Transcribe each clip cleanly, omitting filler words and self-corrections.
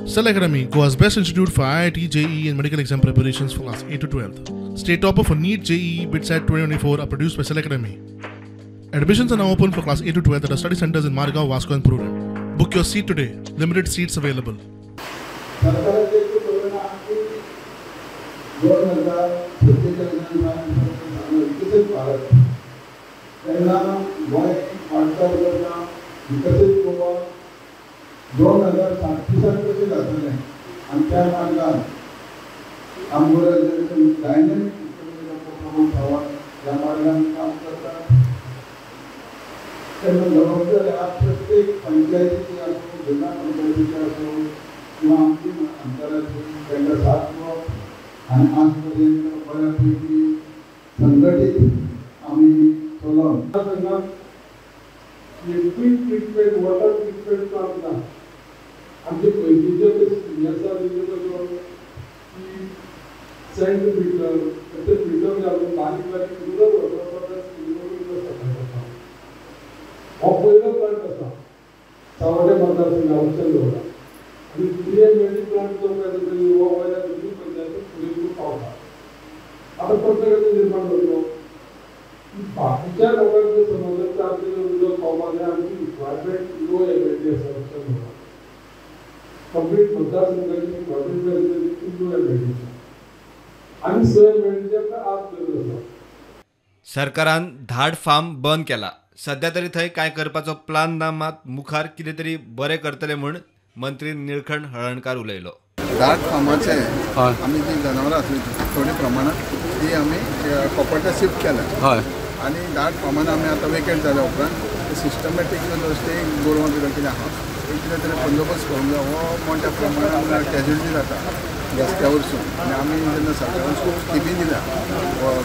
Cell Academy, Goa's best institute for IIT, JEE and medical exam preparations for class 8 to 12th. State topper for NEET, JEE, BITSAT 2024 are produced by Cell Academy. Admissions are now open for class 8 to 12th at our study centers in Margao, Vasco and Purun. Book your seat today. Limited seats available. कसे जातले आणि त्या मार्गात Ambora dynamic या मार्गाने काम करतात. त्यांना जबाबदारी आज प्रत्येक पंचायतीची असो, जिल्हा पंचायतीची असो किंवा आमची अंतराची त्यांना साथ आणि आजपर्यंत बऱ्यापैकी संघटित आम्ही सोलापूर ट्रीटमेंट वॉटर ट्रीटमेंट काम आमचे पयलींचे याचा सेंट फिल्टर ते फिल्टर घालून बारीक बारीक रुरल वॉटर हो पहिलो प्लांट आसा सावड्डे मतदारसंघावरच्या लोक आणि दुसरे मेडिकल प्लांट जो कधी हो वयल्या दुसरी पंचायत फुडें पावता. आता प्रत्येकाचे निर्माण जातो बाकीच्या लोकांचे समजलं तर आपल्याला उदक पावपाक आमची रिक्वायरमेंट लो एमएलडी आसा कंप्लीट मतदारसंघाची रिक्वायरमेंट लो एमएलडी आणि स एमएलडीच्या आज गरज आसा. सरकारान धाड फार्म बंद केला. सध्या तरी थंय काय करपाचो प्लान ना, मात मुखार कितें तरी बरें करतले म्हूण मंत्री निळखंड हळर्णकार उलयलो. धाड फार्माचे आमी जी जनावरां आसली थोड्या प्रमाणात ती आमी कॉपर्ट्या शिफ्ट केल्या आणि धाड फार्मान आमी आतां वेकेट जाल्या उपरांत सिस्टमॅटीक स्टे गोरवां कितें कितें आहा कितें तरी बंदोबस्त करूंक जाय. हो मोठ्या प्रमाणात कॅज्युअलिटी जाता रस्त्या वरसून आनी आमी जेन्ना सरकारान खूब स्किमी दिल्या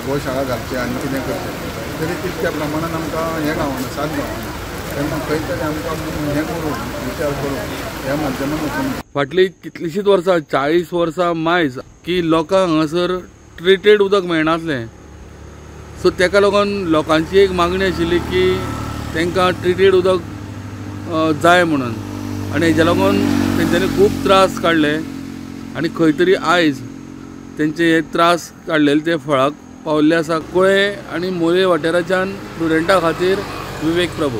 गोशाळा घालचे आनी कितें करचें तरी तितक्या प्रमाणात आमकां हें गावना, साथ गावना. तेन्ना खंय तरी आमकां हें करून विचार करून ह्या माध्यमांत वचून फाटली कितलींशींच वर्सां 40 वर्सां मायज की लोकांक हांगासर ट्रिटेड उदक मेळनासलें. सो तेका लागून लोकांची एक मागणी आशिल्ली की तांकां ट्रिटेड उदक जाय म्हणून आनी हेज्या लागून तेंच्यांनी खूब त्रास काडले आनी खंय तरी आयज तेंचे हे त्रास काडलेले ते फळाक पावल्ले आसा. कुळे आनी मोरये वाठाराच्यान स्टुडंटां खातीर विवेक प्रभू.